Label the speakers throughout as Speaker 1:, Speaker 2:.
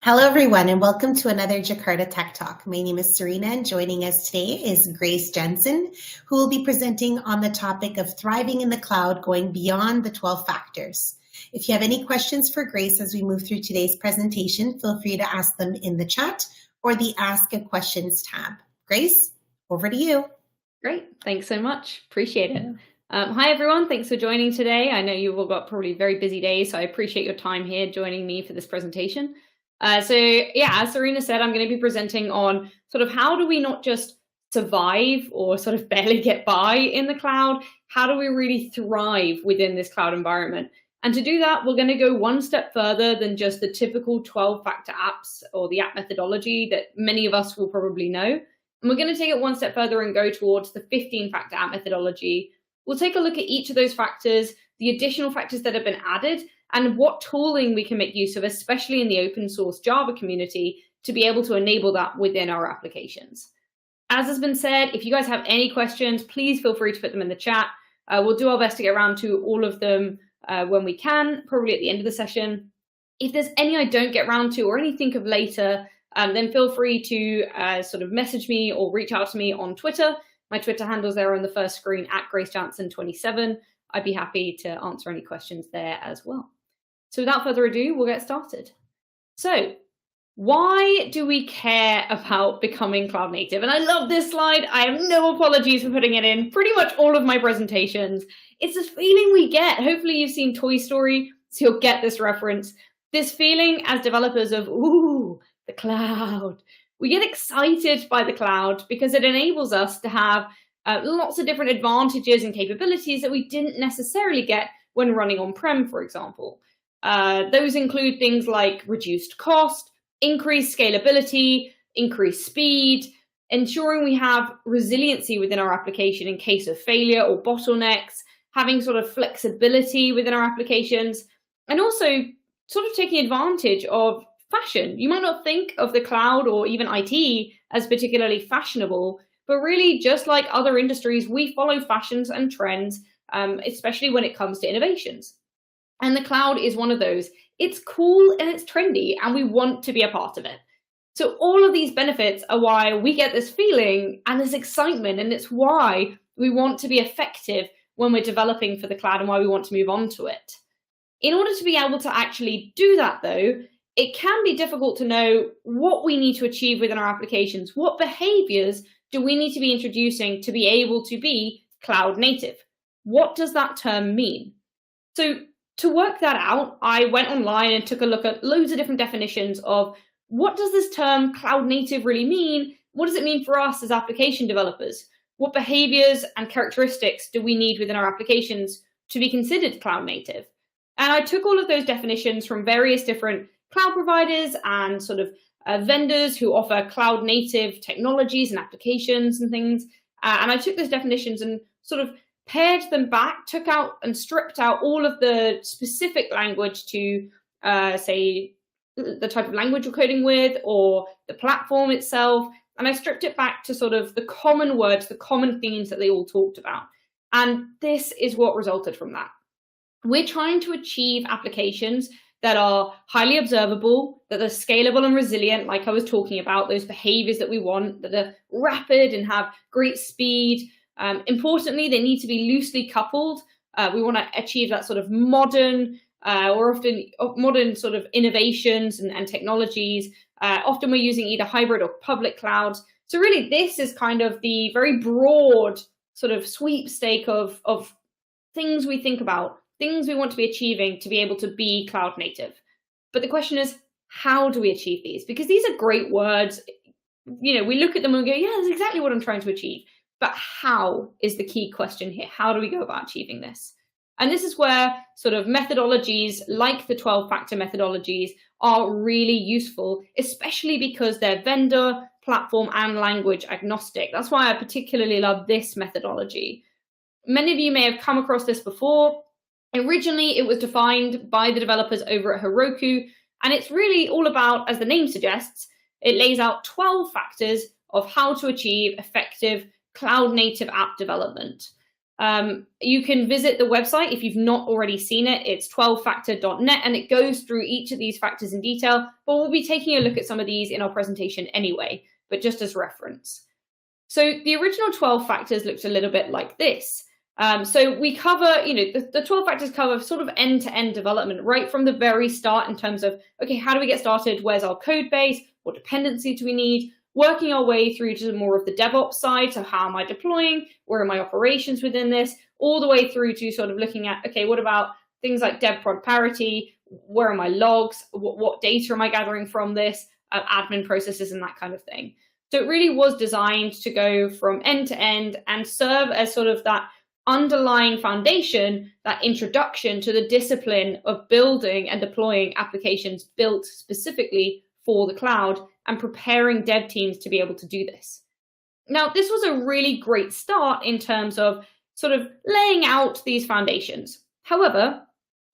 Speaker 1: Hello, everyone, and welcome to another Jakarta Tech Talk. My name is Serena, and joining us today is Grace Jensen, who will be presenting on the topic of thriving in the cloud, going beyond the 12 factors. If you have any questions for Grace as we move through today's presentation, feel free to ask them in the chat or the Ask a Questions tab. Grace, over to you.
Speaker 2: Great, thanks so much. Appreciate it. Hi, everyone. Thanks for joining today. I know you've all got probably very busy days, so I appreciate your time here joining me for this presentation. As Serena said, I'm going to be presenting on sort of how do we not just survive or sort of barely get by in the cloud, how do we really thrive within this cloud environment? And to do that, we're going to go one step further than just the typical 12-factor apps or the app methodology that many of us will probably know. And we're going to take it one step further and go towards the 15-factor app methodology. We'll take a look at each of those factors, the additional factors that have been added, and what tooling we can make use of, especially in the open source Java community, to be able to enable that within our applications. As has been said, if you guys have any questions, please feel free to put them in the chat. We'll do our best to get around to all of them when we can, probably at the end of the session. If there's any I don't get around to or any think of later, then feel free to sort of message me or reach out to me on Twitter. My Twitter handle's there on the first screen at GraceJohnson27. I'd be happy to answer any questions there as well. So without further ado, we'll get started. So why do we care about becoming cloud native? And I love this slide. I have no apologies for putting it in pretty much all of my presentations. It's this feeling we get. Hopefully you've seen Toy Story, so you'll get this reference. This feeling as developers of, ooh, the cloud. We get excited by the cloud because it enables us to have lots of different advantages and capabilities that we didn't necessarily get when running on-prem, for example. Those include things like reduced cost, increased scalability, increased speed, ensuring we have resiliency within our application in case of failure or bottlenecks, having sort of flexibility within our applications, and also sort of taking advantage of fashion. You might not think of the cloud or even IT as particularly fashionable, but really just like other industries, we follow fashions and trends, especially when it comes to innovations. And the cloud is one of those. It's cool and it's trendy and we want to be a part of it. So all of these benefits are why we get this feeling and this excitement, and it's why we want to be effective when we're developing for the cloud and why we want to move on to it. In order to be able to actually do that though, it can be difficult to know what we need to achieve within our applications. What behaviors do we need to be introducing to be able to be cloud native? What does that term mean? So to work that out, I went online and took a look at loads of different definitions of what does this term cloud native really mean? What does it mean for us as application developers? What behaviors and characteristics do we need within our applications to be considered cloud native? And I took all of those definitions from various different cloud providers and sort of vendors who offer cloud native technologies and applications and things. And I took those definitions and sort of paired them back, took out and stripped out all of the specific language to say the type of language you're coding with or the platform itself. And I stripped it back to sort of the common words, the common themes that they all talked about. And this is what resulted from that. We're trying to achieve applications that are highly observable, that are scalable and resilient, like I was talking about, those behaviors that we want, that are rapid and have great speed. Importantly, they need to be loosely coupled. We want to achieve that sort of modern or often modern sort of innovations and technologies. Often we're using either hybrid or public clouds. So really, this is kind of the very broad sort of sweepstake of things we think about, things we want to be achieving to be able to be cloud native. But the question is, how do we achieve these? Because these are great words. You know, we look at them and we go, yeah, that's exactly what I'm trying to achieve. But how is the key question here? How do we go about achieving this? And this is where sort of methodologies like the 12-factor methodologies are really useful, especially because they're vendor, platform, and language agnostic. That's why I particularly love this methodology. Many of you may have come across this before. Originally, it was defined by the developers over at Heroku, and it's really all about, as the name suggests, it lays out 12 factors of how to achieve effective cloud-native app development. You can visit the website if you've not already seen it. It's 12factor.net, and it goes through each of these factors in detail, but we'll be taking a look at some of these in our presentation anyway, but just as reference. So the original 12 factors looked a little bit like this. So we cover, the 12 factors cover sort of end-to-end development right from the very start in terms of, okay, how do we get started? Where's our code base? What dependency do we need? Working our way through to more of the DevOps side. So how am I deploying? Where are my operations within this? All the way through to sort of looking at, okay, what about things like dev prod parity? Where are my logs? What data am I gathering from this? Admin processes and that kind of thing. So it really was designed to go from end to end and serve as sort of that underlying foundation, that introduction to the discipline of building and deploying applications built specifically for the cloud and preparing dev teams to be able to do this. Now, this was a really great start in terms of sort of laying out these foundations. However,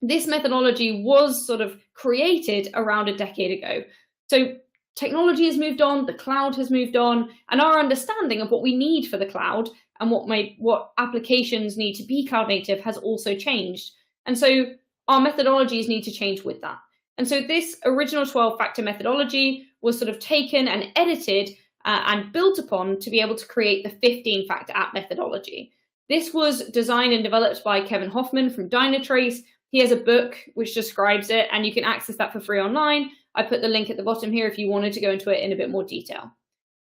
Speaker 2: this methodology was sort of created around a decade ago. So technology has moved on, the cloud has moved on, and our understanding of what we need for the cloud and what applications need to be cloud native has also changed. And so our methodologies need to change with that. And so this original 12-factor methodology was sort of taken and edited and built upon to be able to create the 15-factor app methodology. This was designed and developed by Kevin Hoffman from Dynatrace. He has a book which describes it, and you can access that for free online. I put the link at the bottom here if you wanted to go into it in a bit more detail.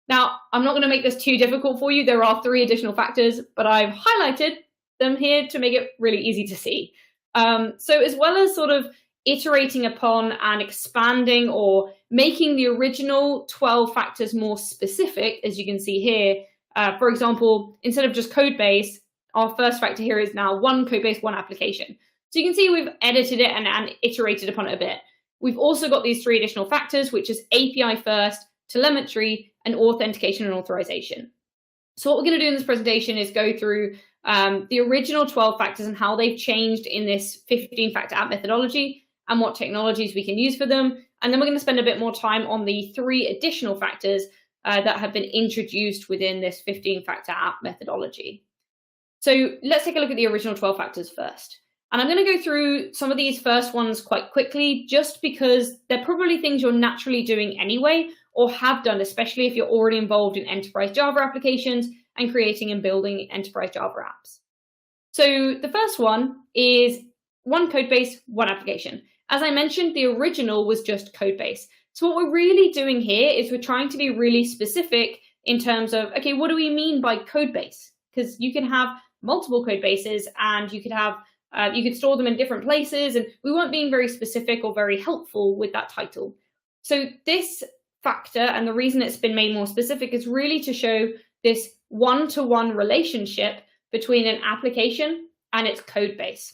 Speaker 2: Now, I'm not going to make this too difficult for you. There are 3 additional factors, but I've highlighted them here to make it really easy to see. So as well as sort of iterating upon and expanding or making the original 12 factors more specific, as you can see here, for example, instead of just code base, our first factor here is now one code base, one application. So you can see we've edited it and iterated upon it a bit. We've also got these 3 additional factors, which is API first, telemetry, and authentication and authorization. So what we're going to do in this presentation is go through the original 12 factors and how they've changed in this 15-factor app methodology and what technologies we can use for them. And then we're going to spend a bit more time on the 3 additional factors that have been introduced within this 15-factor app methodology. So let's take a look at the original 12 factors first. And I'm going to go through some of these first ones quite quickly, just because they're probably things you're naturally doing anyway, or have done, especially if you're already involved in enterprise Java applications and creating and building enterprise Java apps. So the first one is one code base, one application. As I mentioned, the original was just code base. So what we're really doing here is we're trying to be really specific in terms of, okay, what do we mean by code base? Because you can have multiple code bases and you could have you could store them in different places, and we weren't being very specific or very helpful with that title. So this factor, and the reason it's been made more specific, is really to show this one-to-one relationship between an application and its code base.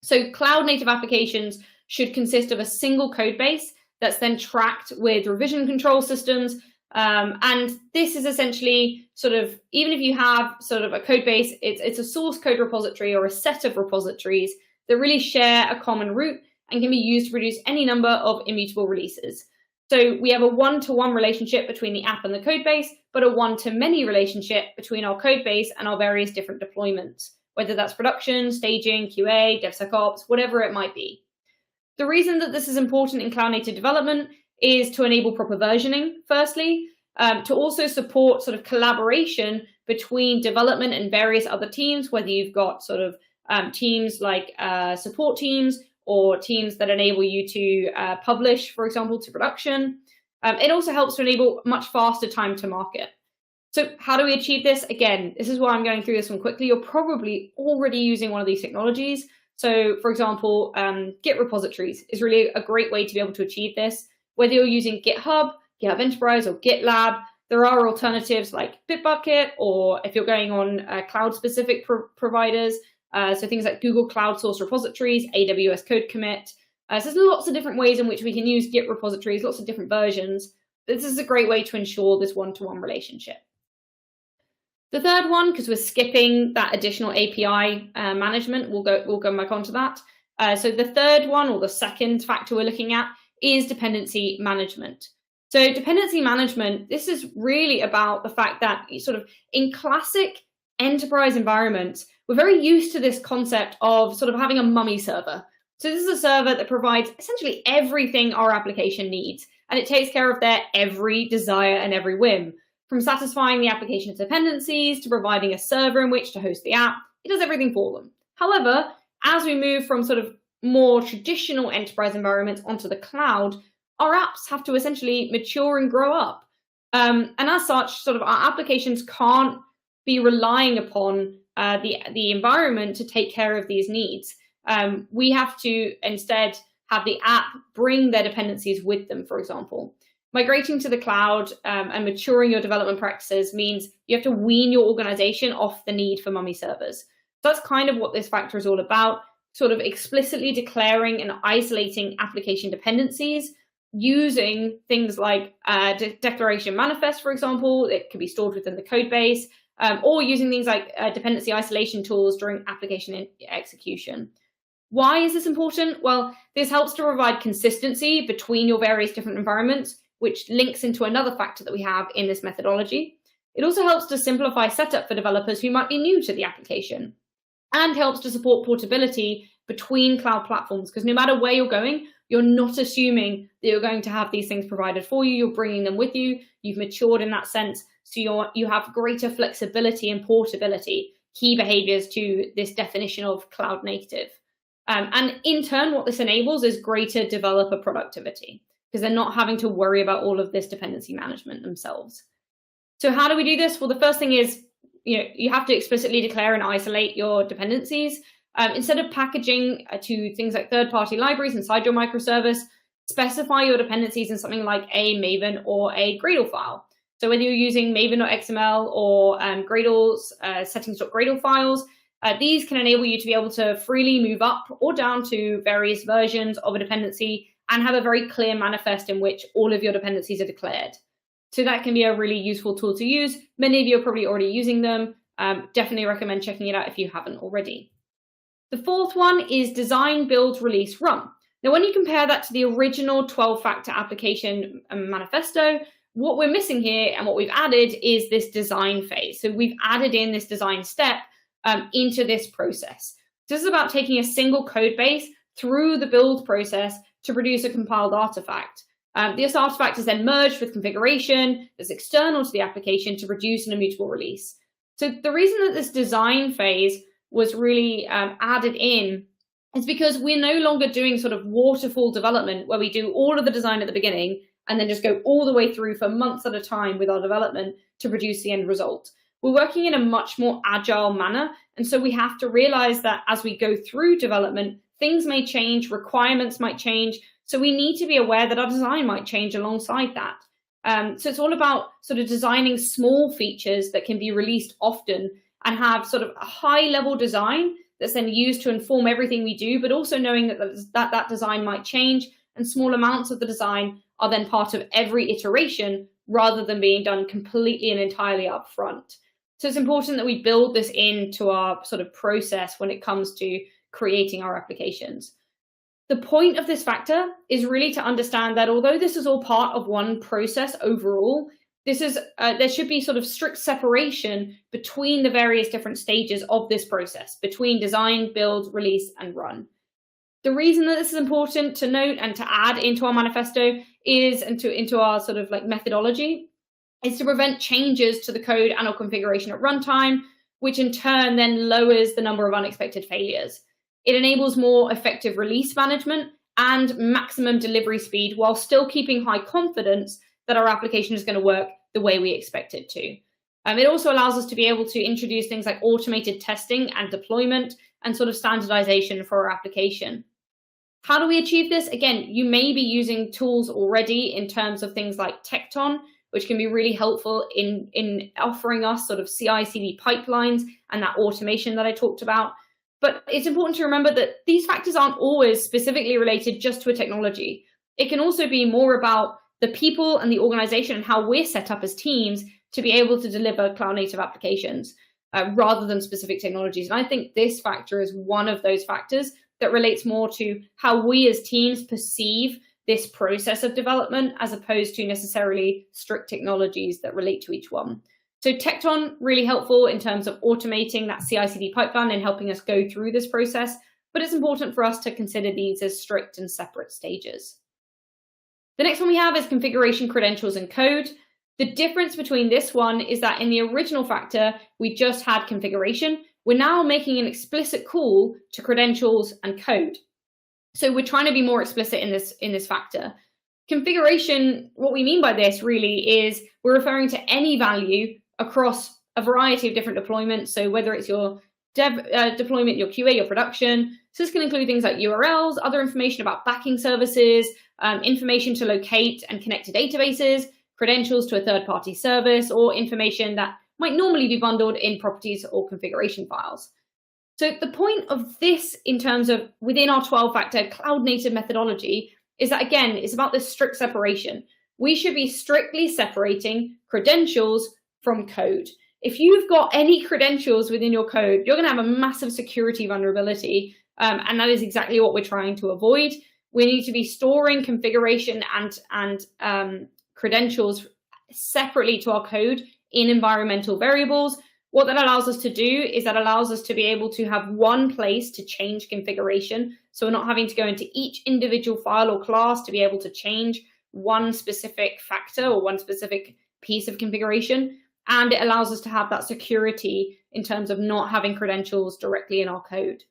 Speaker 2: So cloud native applications should consist of a single code base that's then tracked with revision control systems. And this is essentially sort of, even if you have sort of a code base, it's a source code repository or a set of repositories that really share a common root and can be used to produce any number of immutable releases. So we have a one-to-one relationship between the app and the code base, but a one-to-many relationship between our code base and our various different deployments, whether that's production, staging, QA, DevSecOps, whatever it might be. The reason that this is important in cloud native development is to enable proper versioning, firstly, to also support sort of collaboration between development and various other teams, whether you've got sort of teams like support teams or teams that enable you to publish, for example, to production. It also helps to enable much faster time to market. So how do we achieve this? Again, this is why I'm going through this one quickly. You're probably already using one of these technologies. So for example, Git repositories is really a great way to be able to achieve this. Whether you're using GitHub, GitHub Enterprise, or GitLab, there are alternatives like Bitbucket, or if you're going on cloud-specific providers, so things like Google Cloud Source Repositories, AWS Code Commit. So there's lots of different ways in which we can use Git repositories, lots of different versions. This is a great way to ensure this one-to-one relationship. The third one, because we're skipping that additional API management, we'll go back onto that. So the third one, or the second factor we're looking at, is dependency management. So dependency management, this is really about the fact that sort of in classic enterprise environments, we're very used to this concept of sort of having a mummy server. So this is a server that provides essentially everything our application needs, and it takes care of their every desire and every whim. From satisfying the application's dependencies to providing a server in which to host the app, it does everything for them. However, as we move from sort of more traditional enterprise environments onto the cloud, our apps have to essentially mature and grow up. And as such, sort of our applications can't be relying upon the environment to take care of these needs. We have to instead have the app bring their dependencies with them, for example. Migrating to the cloud and maturing your development practices means you have to wean your organization off the need for mummy servers. So that's kind of what this factor is all about, sort of explicitly declaring and isolating application dependencies using things like declaration manifest, for example, it can be stored within the code base, or using things like dependency isolation tools during application execution. Why is this important? Well, this helps to provide consistency between your various different environments, which links into another factor that we have in this methodology. It also helps to simplify setup for developers who might be new to the application, and helps to support portability between cloud platforms, because no matter where you're going, you're not assuming that you're going to have these things provided for you. You're bringing them with you. You've matured in that sense. So you have greater flexibility and portability, key behaviors to this definition of cloud native. And in turn, what this enables is greater developer productivity, because they're not having to worry about all of this dependency management themselves. So how do we do this? Well, the first thing is, you have to explicitly declare and isolate your dependencies. Instead of packaging to things like third-party libraries inside your microservice, specify your dependencies in something like a Maven or a Gradle file. So whether you're using Maven.xml or Gradle's settings.gradle files, these can enable you to be able to freely move up or down to various versions of a dependency and have a very clear manifest in which all of your dependencies are declared. So that can be a really useful tool to use. Many of you are probably already using them. Definitely recommend checking it out if you haven't already. The fourth one is design, build, release, run. Now, when you compare that to the original 12-factor application manifesto, what we're missing here and what we've added is this design phase. So we've added in this design step into this process. This is about taking a single code base through the build process to produce a compiled artifact. This artifact is then merged with configuration that's external to the application to produce an immutable release. So the reason that this design phase was really added in is because we're no longer doing sort of waterfall development where we do all of the design at the beginning and then just go all the way through for months at a time with our development to produce the end result. We're working in a much more agile manner, and so we have to realize that as we go through development, things may change, requirements might change, so we need to be aware that our design might change alongside that. So it's all about sort of designing small features that can be released often and have sort of a high-level design that's then used to inform everything we do, but also knowing that design might change, and small amounts of the design are then part of every iteration rather than being done completely and entirely up front. So it's important that we build this into our sort of process when it comes to creating our applications. The point of this factor is really to understand that although this is all part of one process overall, this is there should be sort of strict separation between the various different stages of this process, between design, build, release, and run. The reason that this is important to note and to add into our manifesto is, and into our sort of like methodology, is to prevent changes to the code and or configuration at runtime, which in turn then lowers the number of unexpected failures. It enables more effective release management and maximum delivery speed while still keeping high confidence that our application is going to work the way we expect it to. It also allows us to be able to introduce things like automated testing and deployment and sort of standardization for our application. How do we achieve this? Again, you may be using tools already in terms of things like Tekton, which can be really helpful in offering us sort of CI/CD pipelines and that automation that I talked about. But it's important to remember that these factors aren't always specifically related just to a technology. It can also be more about the people and the organization and how we're set up as teams to be able to deliver cloud native applications rather than specific technologies. And I think this factor is one of those factors that relates more to how we as teams perceive this process of development as opposed to necessarily strict technologies that relate to each one. So Tekton, really helpful in terms of automating that CI/CD pipeline and helping us go through this process, but it's important for us to consider these as strict and separate stages. The next one we have is configuration, credentials, and code. The difference between this one is that in the original factor, we just had configuration. We're now making an explicit call to credentials and code. So we're trying to be more explicit in this factor. Configuration, what we mean by this really is we're referring to any value across a variety of different deployments. So whether it's your dev deployment, your QA, your production. So this can include things like URLs, other information about backing services, information to locate and connect to databases, credentials to a third-party service, or information that might normally be bundled in properties or configuration files. So the point of this in terms of within our 12-factor cloud-native methodology is that, again, it's about this strict separation. We should be strictly separating credentials from code. If you've got any credentials within your code, you're going to have a massive security vulnerability, and that is exactly what we're trying to avoid. We need to be storing configuration and credentials separately to our code in environmental variables. What that allows us to do is that allows us to be able to have one place to change configuration. So we're not having to go into each individual file or class to be able to change one specific factor or one specific piece of configuration. And it allows us to have that security in terms of not having credentials directly in our code.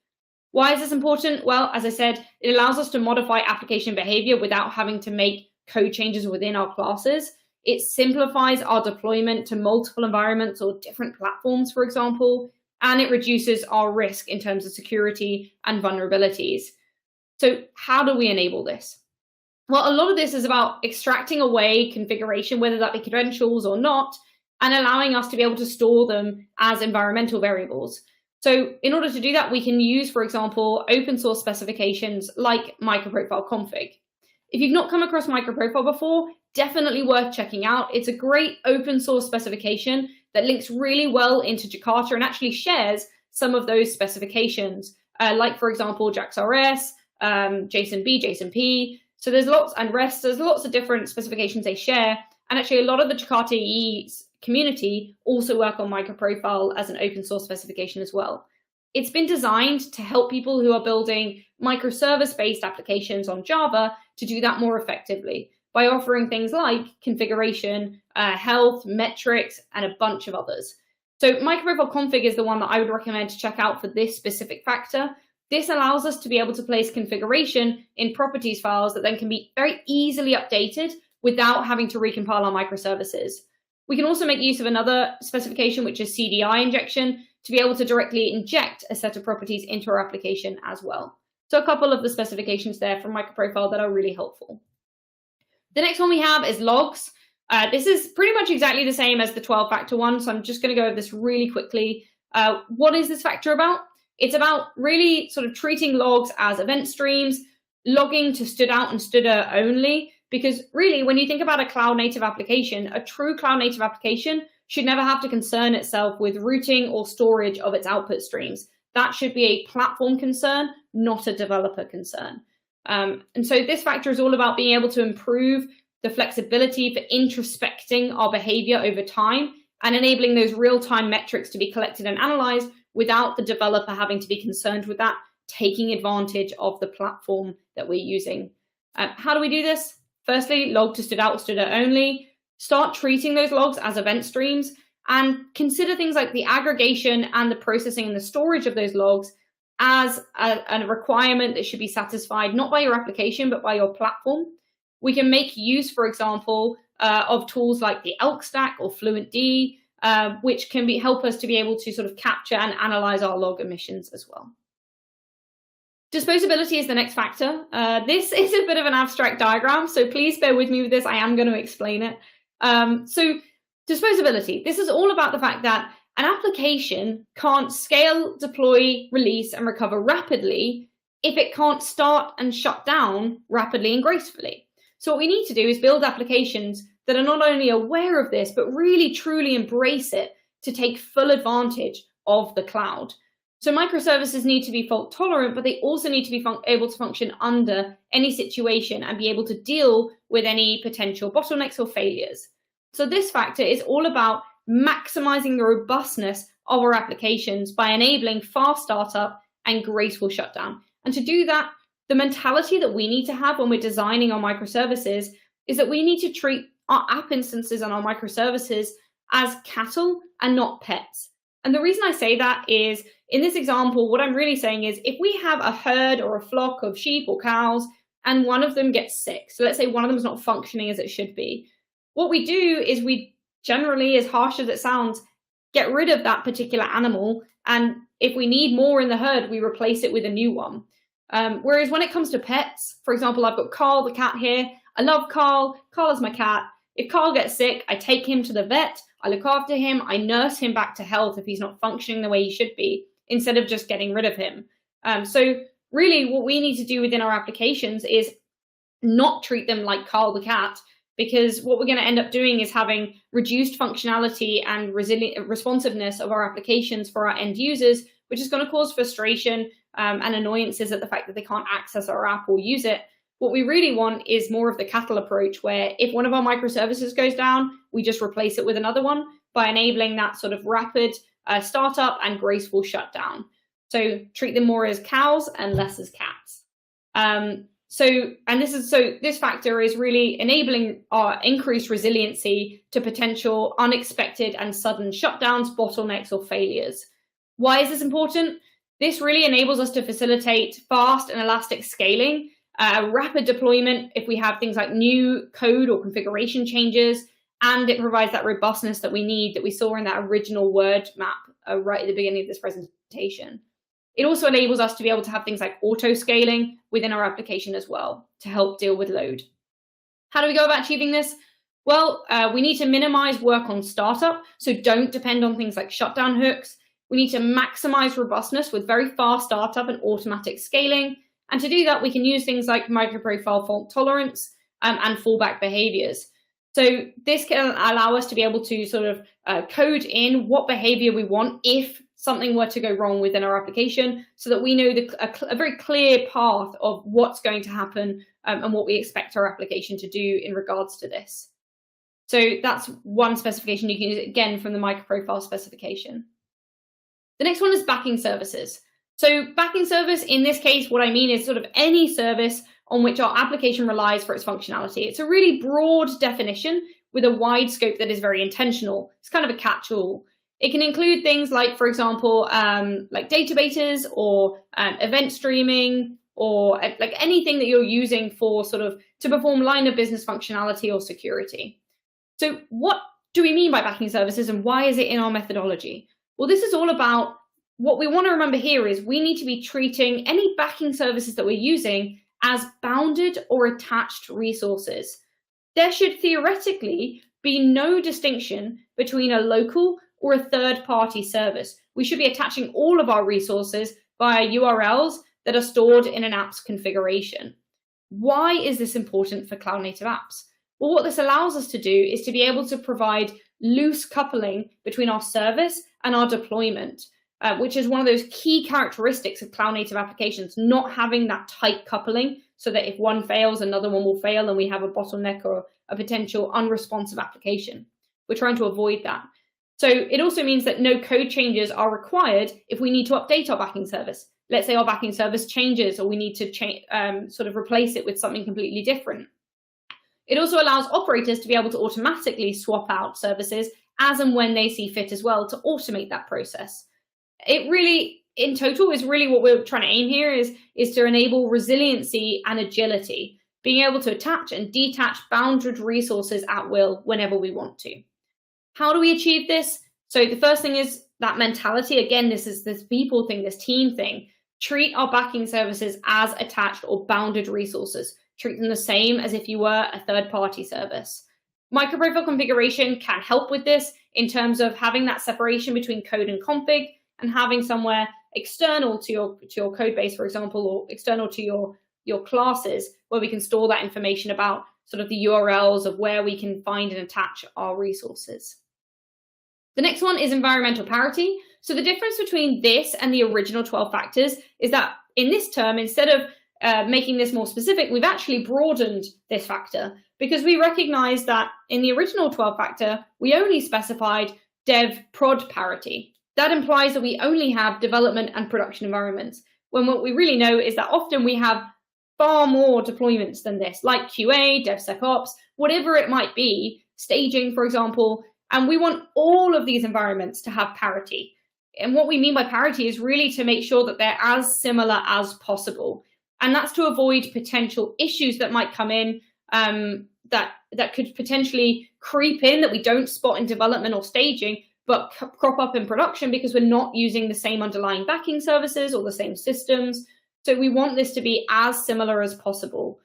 Speaker 2: Why is this important? Well, as I said, it allows us to modify application behavior without having to make code changes within our classes. It simplifies our deployment to multiple environments or different platforms, for example, and it reduces our risk in terms of security and vulnerabilities. So how do we enable this? Well, a lot of this is about extracting away configuration, whether that be credentials or not, and allowing us to be able to store them as environmental variables. So in order to do that, we can use, for example, open source specifications like microprofile config. If you've not come across microprofile before, definitely worth checking out. It's a great open source specification that links really well into Jakarta and actually shares some of those specifications, like, for example, JAX-RS, JSON-B, JSON-P. So there's lots, and REST, there's lots of different specifications they share. And actually, a lot of the Jakarta EE's community also work on microprofile as an open source specification as well. It's been designed to help people who are building microservice-based applications on Java to do that more effectively by offering things like configuration, health, metrics, and a bunch of others. So microprofile config is the one that I would recommend to check out for this specific factor. This allows us to be able to place configuration in properties files that then can be very easily updated without having to recompile our microservices. We can also make use of another specification, which is CDI injection, to be able to directly inject a set of properties into our application as well. So a couple of the specifications there from microprofile that are really helpful. The next one we have is logs. This is pretty much exactly the same as the 12-factor one, so I'm just going to go over this really quickly. What is this factor about? It's about really sort of treating logs as event streams, logging to stood out and stdr only, because really when you think about a cloud-native application, a true cloud-native application should never have to concern itself with routing or storage of its output streams. That should be a platform concern, not a developer concern. And so this factor is all about being able to improve the flexibility for introspecting our behavior over time and enabling those real-time metrics to be collected and analyzed without the developer having to be concerned with that, taking advantage of the platform that we're using. How do we do this? Firstly, log to stood out or stdr only. Start treating those logs as event streams and consider things like the aggregation and the processing and the storage of those logs as a requirement that should be satisfied not by your application, but by your platform. We can make use, for example, of tools like the Elk Stack or FluentD, which can help us to be able to sort of capture and analyze our log emissions as well. Disposability is the next factor. This is a bit of an abstract diagram, so please bear with me with this. I am going to explain it. So disposability, this is all about the fact that an application can't scale, deploy, release, and recover rapidly if it can't start and shut down rapidly and gracefully. So what we need to do is build applications that are not only aware of this, but really truly embrace it to take full advantage of the cloud. So microservices need to be fault tolerant, but they also need to be able to function under any situation and be able to deal with any potential bottlenecks or failures. So this factor is all about maximizing the robustness of our applications by enabling fast startup and graceful shutdown. And to do that, the mentality that we need to have when we're designing our microservices is that we need to treat our app instances and our microservices as cattle and not pets. And the reason I say that is, in this example, what I'm really saying is, if we have a herd or a flock of sheep or cows and one of them gets sick, so let's say one of them is not functioning as it should be, what we do is we generally, as harsh as it sounds, get rid of that particular animal. And if we need more in the herd, we replace it with a new one. Whereas when it comes to pets, for example, I've got Carl the cat here. I love Carl. Carl is my cat. If Carl gets sick, I take him to the vet. I look after him. I nurse him back to health if he's not functioning the way he should be, instead of just getting rid of him. So really what we need to do within our applications is not treat them like Carl the cat, because what we're going to end up doing is having reduced functionality and responsiveness of our applications for our end users, which is going to cause frustration and annoyances at the fact that they can't access our app or use it. What we really want is more of the cattle approach, where if one of our microservices goes down, we just replace it with another one by enabling that sort of rapid startup and graceful shutdown. So treat them more as cows and less as cats. This factor is really enabling our increased resiliency to potential unexpected and sudden shutdowns, bottlenecks, or failures. Why is this important? This really enables us to facilitate fast and elastic scaling, rapid deployment if we have things like new code or configuration changes, and it provides that robustness that we need, that we saw in that original word map right at the beginning of this presentation. It also enables us to be able to have things like auto scaling within our application as well to help deal with load. How do we go about achieving this? Well, we need to minimize work on startup, so don't depend on things like shutdown hooks. We need to maximize robustness with very fast startup and automatic scaling. And to do that, we can use things like microprofile fault tolerance and fallback behaviors. So this can allow us to be able to sort of code in what behavior we want if something were to go wrong within our application, so that we know a very clear path of what's going to happen and what we expect our application to do in regards to this. So that's one specification you can use, again, from the microprofile specification. The next one is backing services. So backing service, in this case, what I mean is sort of any service on which our application relies for its functionality. It's a really broad definition with a wide scope that is very intentional. It's kind of a catch-all. It can include things like, for example, like databases or event streaming, or like anything that you're using for sort of to perform line of business functionality or security. So what do we mean by backing services, and why is it in our methodology? Well, this is all about, what we want to remember here is we need to be treating any backing services that we're using as bounded or attached resources. There should theoretically be no distinction between a local or a third-party service. We should be attaching all of our resources via URLs that are stored in an app's configuration. Why is this important for cloud-native apps? Well, what this allows us to do is to be able to provide loose coupling between our service and our deployment, which is one of those key characteristics of cloud-native applications, not having that tight coupling, so that if one fails, another one will fail, and we have a bottleneck or a potential unresponsive application. We're trying to avoid that. So it also means that no code changes are required if we need to update our backing service. Let's say our backing service changes, or we need to sort of replace it with something completely different. It also allows operators to be able to automatically swap out services as and when they see fit as well, to automate that process. It really, in total, is really what we're trying to aim here is to enable resiliency and agility, being able to attach and detach bounded resources at will whenever we want to. How do we achieve this? So the first thing is that mentality. Again, this is this people thing, this team thing. Treat our backing services as attached or bounded resources. Treat them the same as if you were a third-party service. Microprofile configuration can help with this in terms of having that separation between code and config, and having somewhere external to your code base, for example, or external to your classes, where we can store that information about sort of the URLs of where we can find and attach our resources. The next one is environmental parity. So the difference between this and the original 12 factors is that in this term, instead of making this more specific, we've actually broadened this factor, because we recognize that in the original 12 factor, we only specified dev prod parity. That implies that we only have development and production environments, when what we really know is that often we have far more deployments than this, like QA, DevSecOps, whatever it might be, staging, for example, and we want all of these environments to have parity. And what we mean by parity is really to make sure that they're as similar as possible. And that's to avoid potential issues that might come in that could potentially creep in that we don't spot in development or staging, but crop up in production because we're not using the same underlying backing services or the same systems. So we want this to be as similar as possible,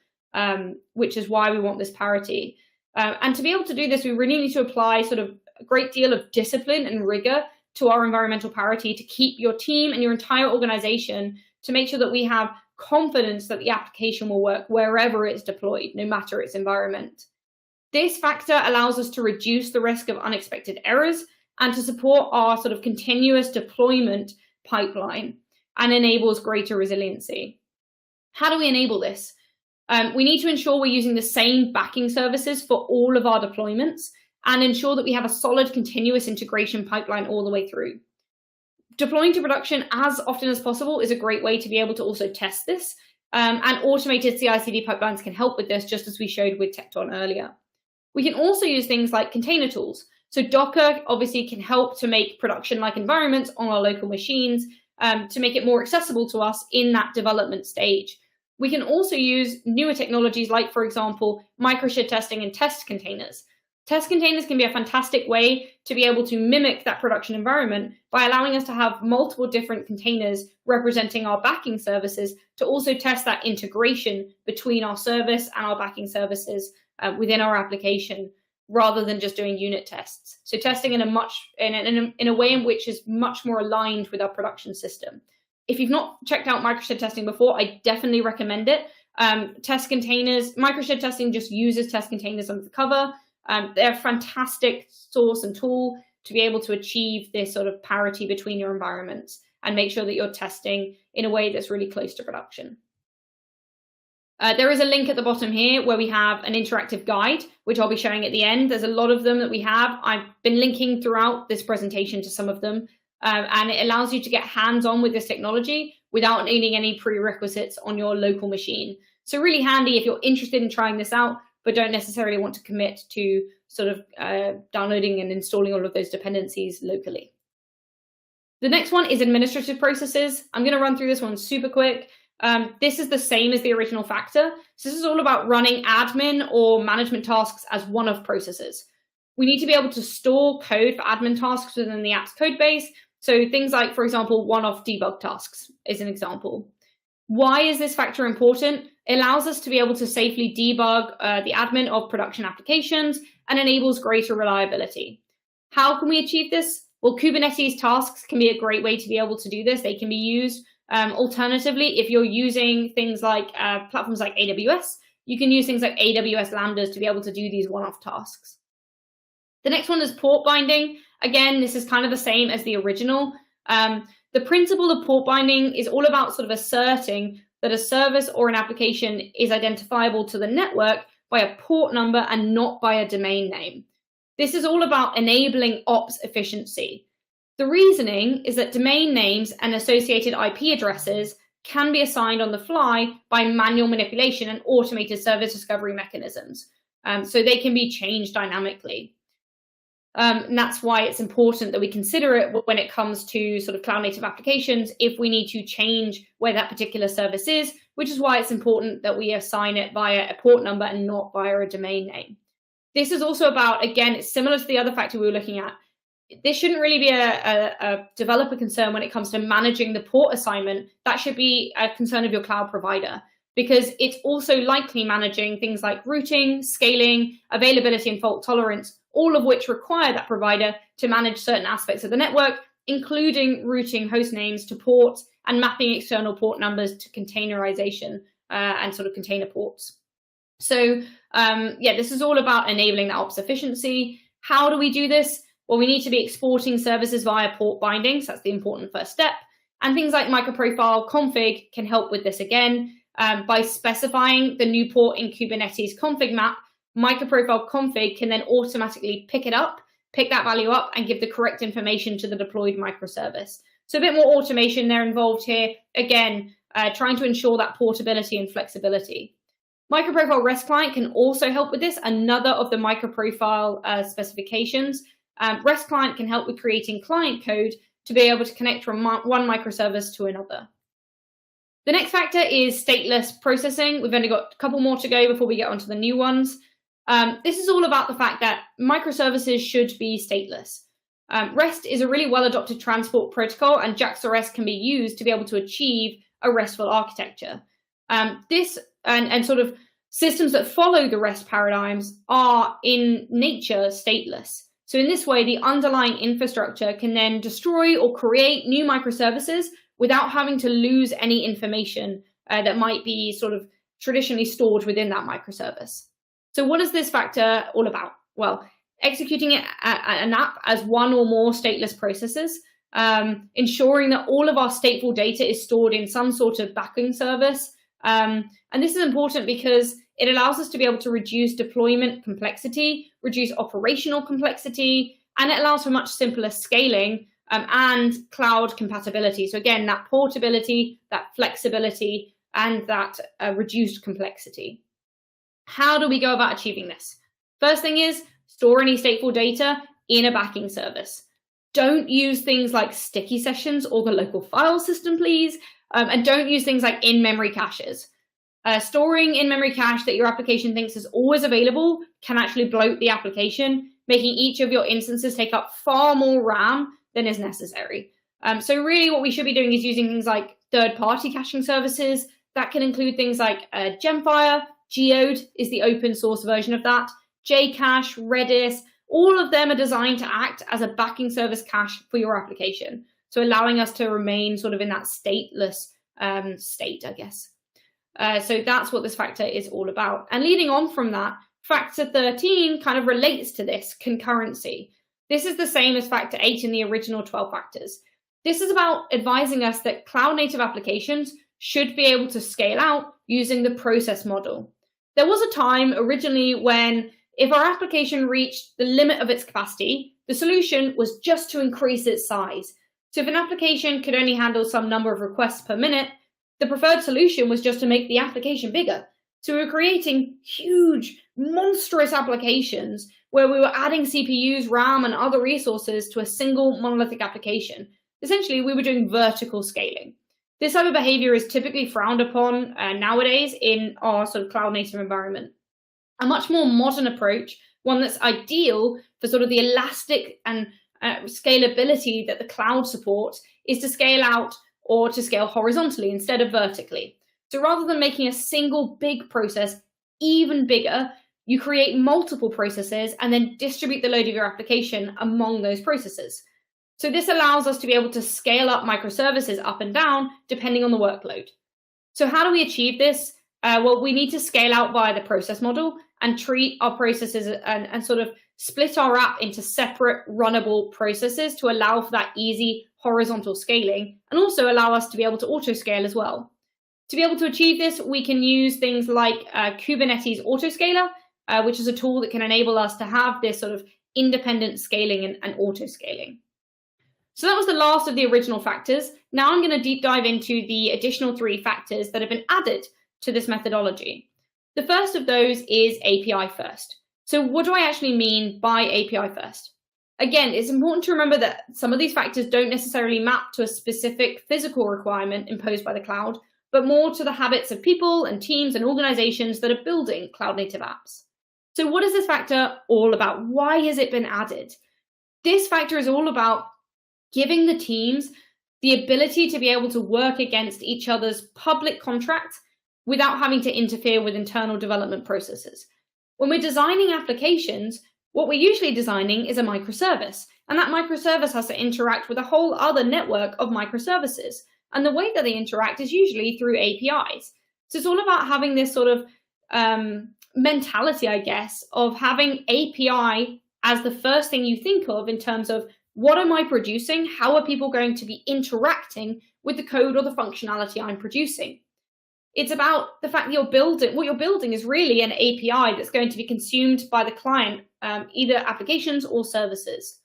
Speaker 2: which is why we want this parity. And to be able to do this, we really need to apply sort of a great deal of discipline and rigor to our environmental parity to keep your team and your entire organization to make sure that we have confidence that the application will work wherever it's deployed, no matter its environment. This factor allows us to reduce the risk of unexpected errors and to support our sort of continuous deployment pipeline and enables greater resiliency. How do we enable this? We need to ensure we're using the same backing services for all of our deployments and ensure that we have a solid continuous integration pipeline all the way through. Deploying to production as often as possible is a great way to be able to also test this, and automated CI/CD pipelines can help with this, just as we showed with Tekton earlier. We can also use things like container tools. So Docker obviously can help to make production-like environments on our local machines to make it more accessible to us in that development stage. We can also use newer technologies like, for example, micro-shared testing and test containers. Test containers can be a fantastic way to be able to mimic that production environment by allowing us to have multiple different containers representing our backing services to also test that integration between our service and our backing services within our application, rather than just doing unit tests. So testing in a way in which is much more aligned with our production system. If you've not checked out micro-shared testing before, I definitely recommend it. Test containers, micro-shared testing just uses test containers under the cover. They're a fantastic source and tool to be able to achieve this sort of parity between your environments and make sure that you're testing in a way that's really close to production. There is a link at the bottom here where we have an interactive guide, which I'll be showing at the end. There's a lot of them that we have. I've been linking throughout this presentation to some of them, and it allows you to get hands-on with this technology without needing any prerequisites on your local machine. So really handy if you're interested in trying this out, but don't necessarily want to commit to sort of downloading and installing all of those dependencies locally. The next one is administrative processes. I'm going to run through this one super quick. This is the same as the original factor. So this is all about running admin or management tasks as one-off processes. We need to be able to store code for admin tasks within the app's code base. So things like, for example, one-off debug tasks is an example. Why is this factor important? It allows us to be able to safely debug the admin of production applications and enables greater reliability. How can we achieve this? Well, Kubernetes tasks can be a great way to be able to do this. They can be used alternatively, if you're using things like platforms like AWS, you can use things like AWS Lambdas to be able to do these one-off tasks. The next one is port binding. Again, this is kind of the same as the original. The principle of port binding is all about sort of asserting that a service or an application is identifiable to the network by a port number and not by a domain name. This is all about enabling ops efficiency. The reasoning is that domain names and associated IP addresses can be assigned on the fly by manual manipulation and automated service discovery mechanisms. So they can be changed dynamically. And that's why it's important that we consider it when it comes to sort of cloud native applications if we need to change where that particular service is, which is why it's important that we assign it via a port number and not via a domain name. This is also about, again, it's similar to the other factor we were looking at. This shouldn't really be a developer concern when it comes to managing the port assignment. That should be a concern of your cloud provider, because it's also likely managing things like routing, scaling, availability, and fault tolerance, all of which require that provider to manage certain aspects of the network, including routing host names to ports and mapping external port numbers to containerization and sort of container ports. So yeah, this is all about enabling that ops efficiency. How do we do this? Well, we need to be exporting services via port binding. So that's the important first step. And things like microprofile config can help with this again. By specifying the new port in Kubernetes config map, microprofile config can then automatically pick it up pick that value up and give the correct information to the deployed microservice. So a bit more automation there involved here. Again, trying to ensure that portability and flexibility. Microprofile REST client can also help with this, another of the microprofile specifications. REST client can help with creating client code to be able to connect from one microservice to another. The next factor is stateless processing. We've only got a couple more to go before we get onto the new ones. This is all about the fact that microservices should be stateless. REST is a really well-adopted transport protocol, and JAX-RS can be used to be able to achieve a RESTful architecture. This and sort of systems that follow the REST paradigms are in nature stateless. So in this way, the underlying infrastructure can then destroy or create new microservices without having to lose any information that might be sort of traditionally stored within that microservice. So what is this factor all about? Well, executing an app as one or more stateless processes, ensuring that all of our stateful data is stored in some sort of backing service. And this is important because it allows us to be able to reduce deployment complexity, reduce operational complexity, and it allows for much simpler scaling and cloud compatibility. So again, that portability, that flexibility, and that reduced complexity. How do we go about achieving this? First thing is store any stateful data in a backing service. Don't use things like sticky sessions or the local file system, please. And don't use things like in-memory caches. Storing in-memory cache that your application thinks is always available can actually bloat the application, making each of your instances take up far more RAM than is necessary. So really what we should be doing is using things like third-party caching services. That can include things like Gemfire, Geode is the open source version of that, Jcache, Redis, all of them are designed to act as a backing service cache for your application. So allowing us to remain sort of in that stateless state, I guess. So that's what this factor is all about. And leading on from that, factor 13 kind of relates to this, concurrency. This is the same as factor 8 in the original 12 factors. This is about advising us that cloud native applications should be able to scale out using the process model. There was a time originally when if our application reached the limit of its capacity, the solution was just to increase its size. So if an application could only handle some number of requests per minute, the preferred solution was just to make the application bigger. So we were creating huge, monstrous applications where we were adding CPUs, RAM, and other resources to a single monolithic application. Essentially, we were doing vertical scaling. This type of behavior is typically frowned upon nowadays in our sort of cloud native environment. A much more modern approach, one that's ideal for sort of the elastic and scalability that the cloud supports, is to scale out or to scale horizontally instead of vertically. So rather than making a single big process even bigger, you create multiple processes and then distribute the load of your application among those processes. So this allows us to be able to scale up microservices up and down depending on the workload. So how do we achieve this? Well, we need to scale out via the process model and treat our processes and sort of split our app into separate runnable processes to allow for that easy horizontal scaling and also allow us to be able to auto scale as well. To be able to achieve this, we can use things like Kubernetes Autoscaler, which is a tool that can enable us to have this sort of independent scaling and auto scaling. So that was the last of the original factors. Now I'm going to deep dive into the additional 3 factors that have been added to this methodology. The first of those is API first. So what do I actually mean by API first? Again, it's important to remember that some of these factors don't necessarily map to a specific physical requirement imposed by the cloud, but more to the habits of people and teams and organizations that are building cloud native apps. So what is this factor all about? Why has it been added? This factor is all about giving the teams the ability to be able to work against each other's public contracts without having to interfere with internal development processes. When we're designing applications, what we're usually designing is a microservice, and that microservice has to interact with a whole other network of microservices. And the way that they interact is usually through APIs. So it's all about having this sort of mentality, I guess, of having API as the first thing you think of in terms of what am I producing? How are people going to be interacting with the code or the functionality I'm producing? It's about the fact that what you're building is really an API that's going to be consumed by the client, either applications or services.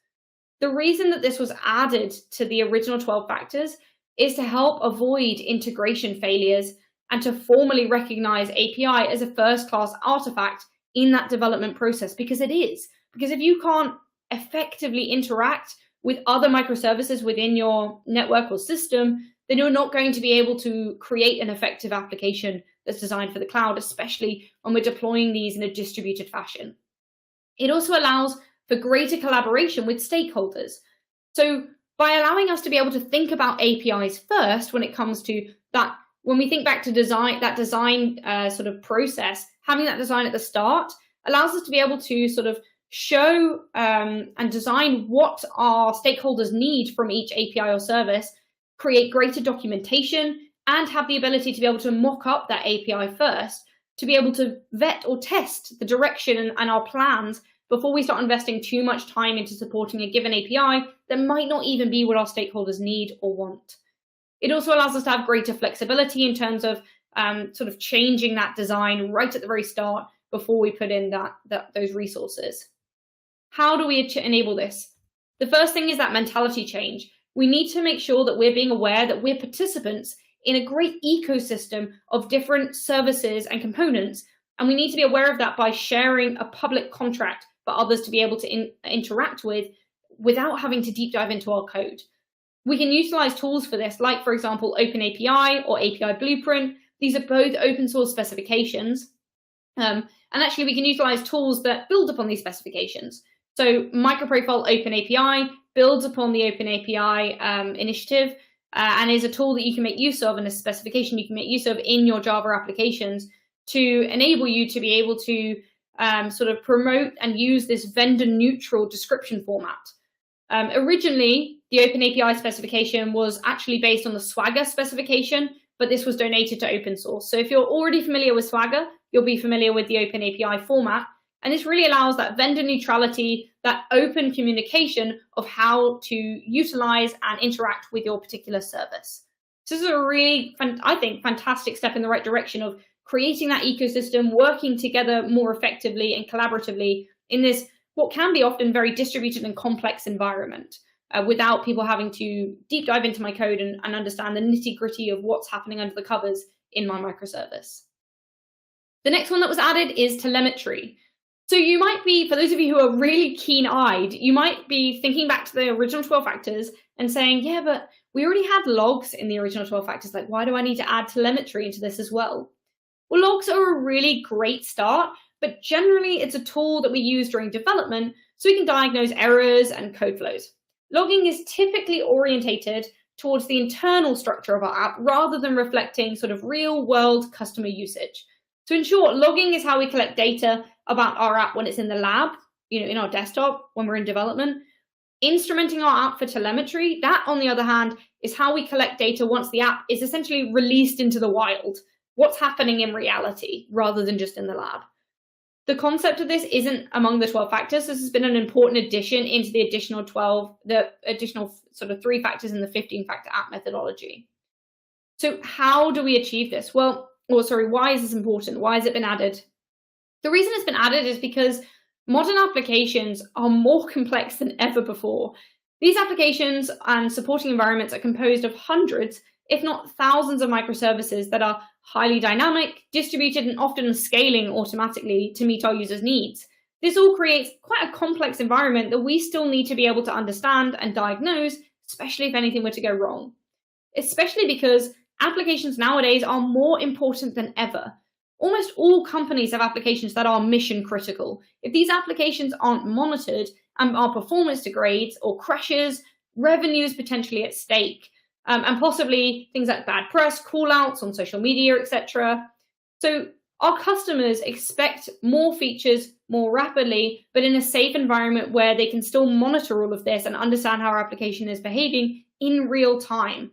Speaker 2: The reason that this was added to the original 12 factors is to help avoid integration failures and to formally recognize API as a first-class artifact in that development process, because it is. Because if you can't effectively interact with other microservices within your network or system, then you're not going to be able to create an effective application that's designed for the cloud, especially when we're deploying these in a distributed fashion. It also allows for greater collaboration with stakeholders. So by allowing us to be able to think about APIs first when it comes to that, when we think back to design sort of process, having that design at the start allows us to be able to sort of show and design what our stakeholders need from each API or service, create greater documentation, and have the ability to be able to mock up that API first, to be able to vet or test the direction and our plans before we start investing too much time into supporting a given API that might not even be what our stakeholders need or want. It also allows us to have greater flexibility in terms of sort of changing that design right at the very start before we put in those resources. How do we enable this? The first thing is that mentality change. We need to make sure that we're being aware that we're participants in a great ecosystem of different services and components, and we need to be aware of that by sharing a public contract for others to be able to interact with without having to deep dive into our code. We can utilize tools for this, like, for example, OpenAPI or API Blueprint. These are both open source specifications. And actually, we can utilize tools that build upon these specifications. So MicroProfile OpenAPI builds upon the OpenAPI initiative and is a tool that you can make use of, and a specification you can make use of in your Java applications to enable you to be able to sort of promote and use this vendor-neutral description format. Originally, the OpenAPI specification was actually based on the Swagger specification, but this was donated to open source. So if you're already familiar with Swagger, you'll be familiar with the OpenAPI format. And this really allows that vendor neutrality, that open communication of how to utilize and interact with your particular service. So this is a really, I think, fantastic step in the right direction of creating that ecosystem, working together more effectively and collaboratively in this, what can be often very distributed and complex environment, without people having to deep dive into my code and understand the nitty-gritty of what's happening under the covers in my microservice. The next one that was added is telemetry. So you might be, for those of you who are really keen-eyed, you might be thinking back to the original 12 factors and saying, yeah, but we already had logs in the original 12 factors. Like, why do I need to add telemetry into this as well? Well, logs are a really great start, but generally it's a tool that we use during development so we can diagnose errors and code flows. Logging is typically orientated towards the internal structure of our app rather than reflecting sort of real-world customer usage. So in short, logging is how we collect data about our app when it's in the lab, in our desktop, when we're in development. Instrumenting our app for telemetry, that, on the other hand, is how we collect data once the app is essentially released into the wild. What's happening in reality rather than just in the lab. The concept of this isn't among the 12 factors. This has been an important addition into the additional sort of 3 factors in the 15-factor app methodology. So how do we achieve this? why is this important? Why has it been added? The reason it's been added is because modern applications are more complex than ever before. These applications and supporting environments are composed of hundreds, if not thousands, of microservices that are highly dynamic, distributed, and often scaling automatically to meet our users' needs. This all creates quite a complex environment that we still need to be able to understand and diagnose, especially if anything were to go wrong. Especially because applications nowadays are more important than ever. Almost all companies have applications that are mission critical. If these applications aren't monitored and our performance degrades or crashes, revenue is potentially at stake. And possibly things like bad press, call-outs on social media, etc. So our customers expect more features more rapidly, but in a safe environment where they can still monitor all of this and understand how our application is behaving in real time.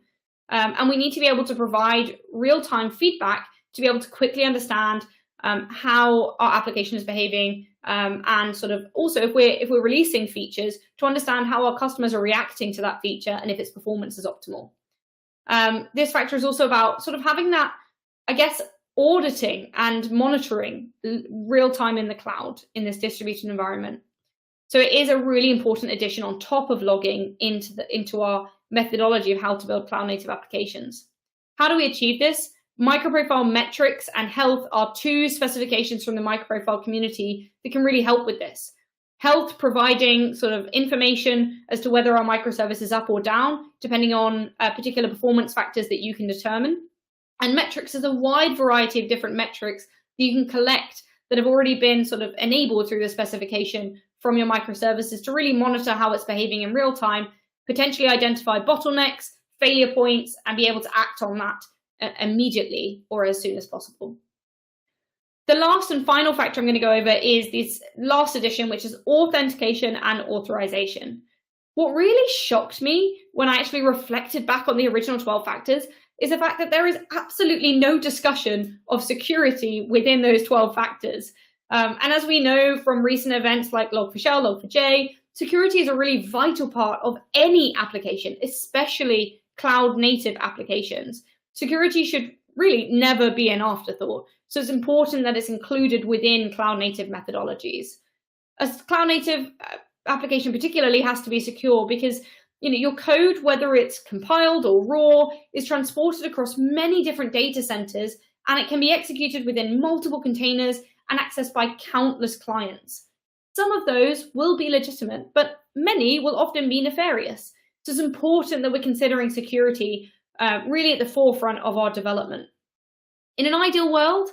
Speaker 2: And we need to be able to provide real-time feedback to be able to quickly understand how our application is behaving, and sort of also if we're releasing features, to understand how our customers are reacting to that feature and if its performance is optimal. This factor is also about sort of having that I guess, auditing and monitoring real time in the cloud in this distributed environment. So it is a really important addition on top of logging into our methodology of how to build cloud native applications. How do we achieve this? Microprofile metrics and health are two specifications from the microprofile community that can really help with this. Health providing sort of information as to whether our microservice is up or down, depending on particular performance factors that you can determine. And metrics is a wide variety of different metrics that you can collect that have already been sort of enabled through the specification from your microservices to really monitor how it's behaving in real time, potentially identify bottlenecks, failure points, and be able to act on that immediately or as soon as possible. The last and final factor I'm going to go over is this last addition, which is authentication and authorization. What really shocked me when I actually reflected back on the original 12 factors is the fact that there is absolutely no discussion of security within those 12 factors. And as we know from recent events like Log4Shell, Log4j, security is a really vital part of any application, especially cloud native applications. Security should really never be an afterthought. So it's important that it's included within cloud native methodologies. A cloud native application particularly has to be secure because your code, whether it's compiled or raw, is transported across many different data centers, and it can be executed within multiple containers and accessed by countless clients. Some of those will be legitimate, but many will often be nefarious. So it's important that we're considering security really at the forefront of our development. In an ideal world,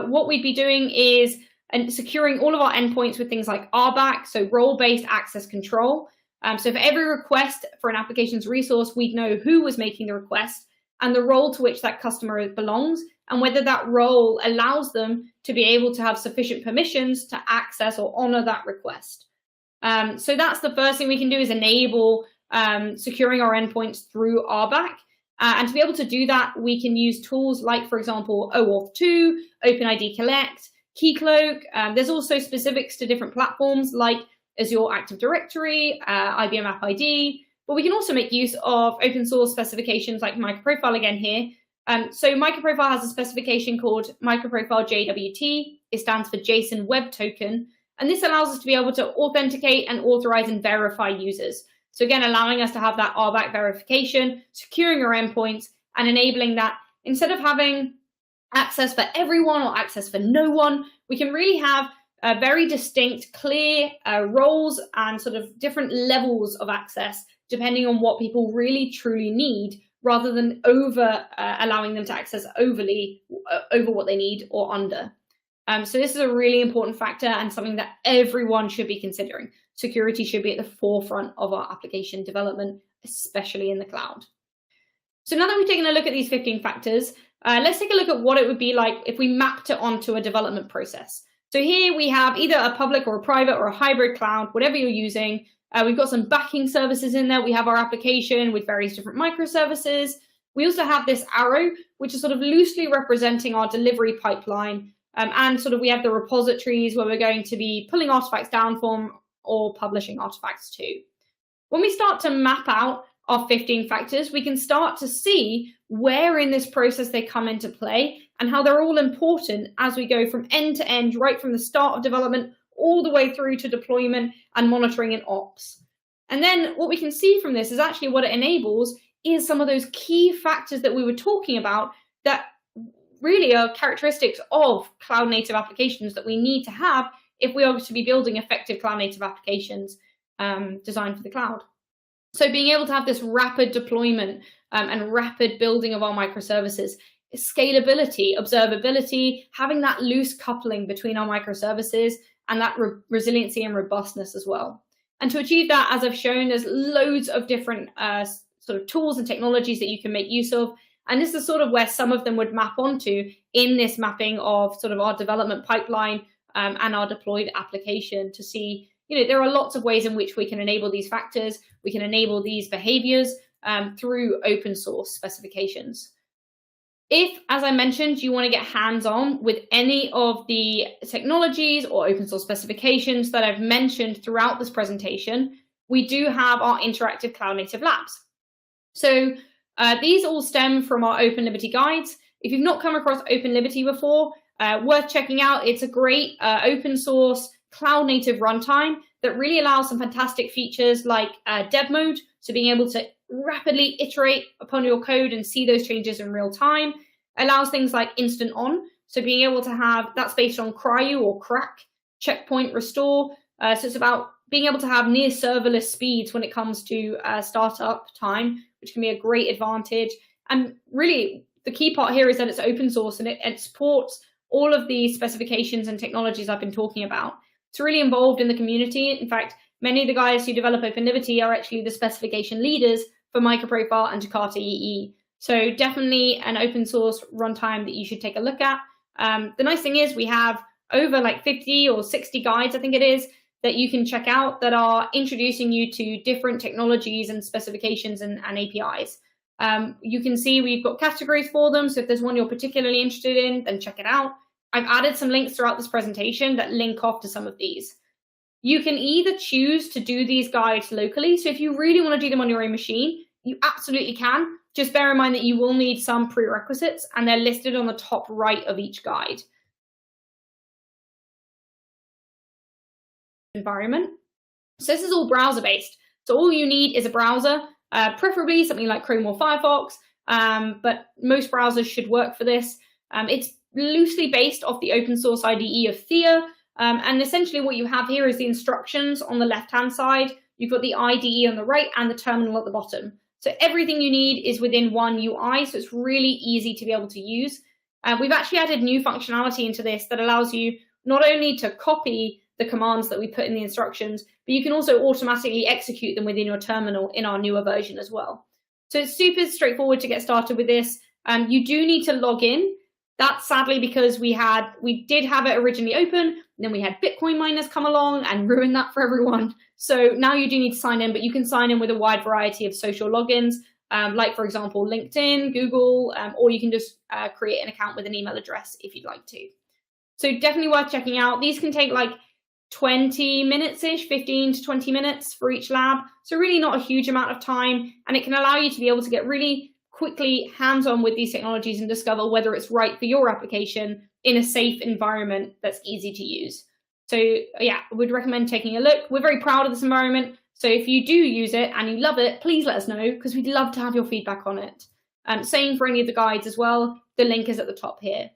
Speaker 2: what we'd be doing is securing all of our endpoints with things like RBAC, so role-based access control. So for every request for an application's resource, we'd know who was making the request and the role to which that customer belongs, and whether that role allows them to be able to have sufficient permissions to access or honor that request. So that's the first thing we can do, is enable securing our endpoints through RBAC. And to be able to do that, we can use tools like, for example, OAuth 2, OpenID Collect, Keycloak. There's also specifics to different platforms like Azure Active Directory, IBM App ID, but we can also make use of open source specifications like Microprofile again here. So Microprofile has a specification called Microprofile JWT. It stands for JSON Web Token, and this allows us to be able to authenticate and authorize and verify users. So again, allowing us to have that RBAC verification, securing our endpoints, and enabling that instead of having access for everyone or access for no one, we can really have very distinct, clear roles and sort of different levels of access, depending on what people really truly need, rather than allowing them to access overly over what they need or under. So this is a really important factor and something that everyone should be considering. Security should be at the forefront of our application development, especially in the cloud. So now that we've taken a look at these 15 factors, let's take a look at what it would be like if we mapped it onto a development process. So here we have either a public or a private or a hybrid cloud, whatever you're using. We've got some backing services in there. We have our application with various different microservices. We also have this arrow, which is sort of loosely representing our delivery pipeline. And sort of we have the repositories where we're going to be pulling artifacts down from or publishing artifacts to. When we start to map out our 15 factors, we can start to see where in this process they come into play and how they're all important as we go from end to end, right from the start of development all the way through to deployment and monitoring and ops. And then what we can see from this is actually what it enables is some of those key factors that we were talking about that really are characteristics of cloud native applications that we need to have if we are to be building effective cloud native applications designed for the cloud. So being able to have this rapid deployment and rapid building of our microservices, scalability, observability, having that loose coupling between our microservices and that resiliency and robustness as well. And to achieve that, as I've shown, there's loads of different sort of tools and technologies that you can make use of. And this is sort of where some of them would map onto in this mapping of sort of our development pipeline and our deployed application to see, there are lots of ways in which we can enable these factors. We can enable these behaviors through open source specifications. If, as I mentioned, you want to get hands-on with any of the technologies or open source specifications that I've mentioned throughout this presentation, we do have our interactive cloud native labs. So these all stem from our Open Liberty guides. If you've not come across OpenLiberty before, worth checking out. It's a great open source cloud native runtime that really allows some fantastic features like dev mode, so being able to rapidly iterate upon your code and see those changes in real time. Allows things like instant on, so being able to have, that's based on CRY or crack, checkpoint restore. So it's about being able to have near serverless speeds when it comes to startup time, which can be a great advantage. And really, the key part here is that it's open source and it supports all of the specifications and technologies I've been talking about. It's really involved in the community. In fact, many of the guys who develop OpenLiberty are actually the specification leaders for MicroProfile and Jakarta EE. So definitely an open source runtime that you should take a look at. The nice thing is we have over like 50 or 60 guides, I think it is, that you can check out that are introducing you to different technologies and specifications and APIs. You can see we've got categories for them. So if there's one you're particularly interested in, then check it out. I've added some links throughout this presentation that link off to some of these. You can either choose to do these guides locally. So if you really want to do them on your own machine, you absolutely can. Just bear in mind that you will need some prerequisites and they're listed on the top right of each guide. Environment. So this is all browser based. So all you need is a browser, preferably something like Chrome or Firefox, but most browsers should work for this. It's loosely based off the open source IDE of Thea. And essentially what you have here is the instructions on the left-hand side. You've got the IDE on the right and the terminal at the bottom. So everything you need is within one UI, so it's really easy to be able to use. We've actually added new functionality into this that allows you not only to copy the commands that we put in the instructions, but you can also automatically execute them within your terminal in our newer version as well. So it's super straightforward to get started with this. You do need to log in. That's sadly because we did have it originally open, and then we had Bitcoin miners come along and ruin that for everyone. So now you do need to sign in, but you can sign in with a wide variety of social logins, like for example, LinkedIn, Google, or you can just create an account with an email address if you'd like to. So definitely worth checking out. These can take like 20 minutes-ish, 15 to 20 minutes for each lab. So really not a huge amount of time, and it can allow you to be able to get really quickly hands-on with these technologies and discover whether it's right for your application in a safe environment that's easy to use. So yeah, I would recommend taking a look. We're very proud of this environment. So if you do use it and you love it, please let us know because we'd love to have your feedback on it. Same for any of the guides as well. The link is at the top here.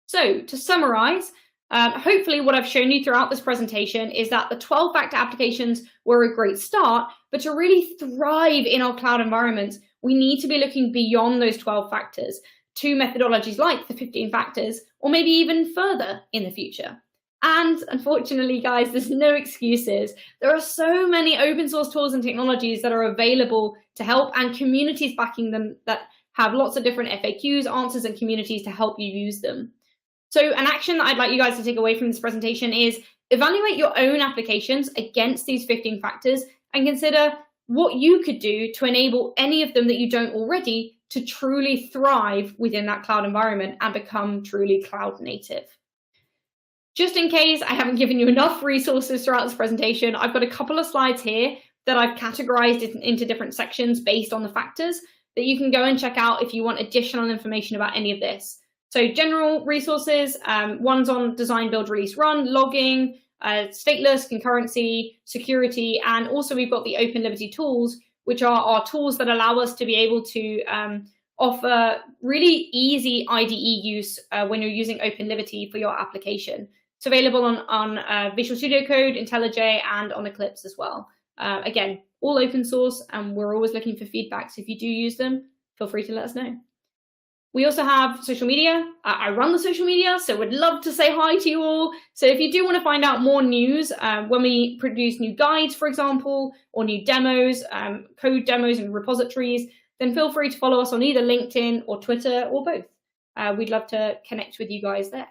Speaker 2: So to summarize, hopefully what I've shown you throughout this presentation is that the 12-factor applications were a great start, but to really thrive in our cloud environments, we need to be looking beyond those 12 factors to methodologies like the 15 factors, or maybe even further in the future. And unfortunately, guys, there's no excuses. There are so many open source tools and technologies that are available to help, and communities backing them that have lots of different FAQs, answers, and communities to help you use them. So an action that I'd like you guys to take away from this presentation is evaluate your own applications against these 15 factors and consider what you could do to enable any of them that you don't already to truly thrive within that cloud environment and become truly cloud native. Just in case I haven't given you enough resources throughout this presentation, I've got a couple of slides here that I've categorized into different sections based on the factors that you can go and check out if you want additional information about any of this. So general resources, one's on design, build, release, run, logging, stateless, concurrency, security, and also we've got the OpenLiberty tools, which are our tools that allow us to be able to offer really easy IDE use when you're using OpenLiberty for your application. It's available on Visual Studio Code, IntelliJ, and on Eclipse as well. Again, all open source, and we're always looking for feedback. So if you do use them, feel free to let us know. We also have social media. I run the social media, so would love to say hi to you all. So if you do want to find out more news, when we produce new guides, for example, or new demos, code demos and repositories, then feel free to follow us on either LinkedIn or Twitter or both. We'd love to connect with you guys there.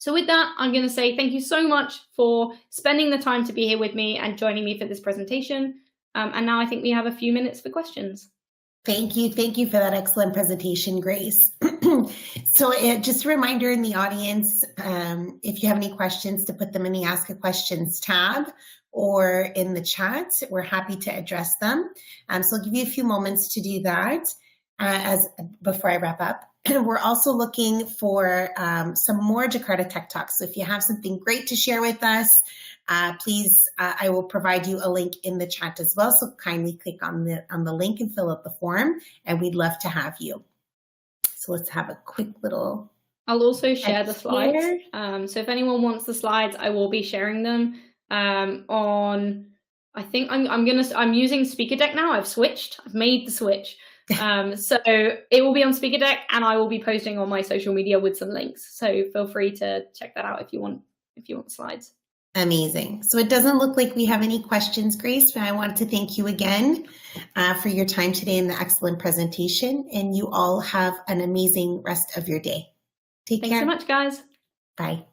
Speaker 2: So with that, I'm going to say thank you so much for spending the time to be here with me and joining me for this presentation. And now I think we have a few minutes for questions.
Speaker 1: Thank you for that excellent presentation, Grace. So just a reminder in the audience, if you have any questions, to put them in the Ask a Questions tab or in the chat. We're happy to address them. So I'll give you a few moments to do that before I wrap up. we're also looking for some more Jakarta Tech Talks. So if you have something great to share with us, please, I will provide you a link in the chat as well. So kindly click on the link and fill out the form, and we'd love to have you. So let's have a quick little.
Speaker 2: I'll also share the slides. So if anyone wants the slides, I will be sharing them on. I think I'm using Speaker Deck now. I've switched. I've made the switch. So it will be on Speaker Deck, and I will be posting on my social media with some links. So feel free to check that out if you want slides.
Speaker 1: Amazing. So it doesn't look like we have any questions, Grace, but I want to thank you again for your time today and the excellent presentation. And you all have an amazing rest of your day. Take care.
Speaker 2: Thanks so much, guys.
Speaker 1: Bye.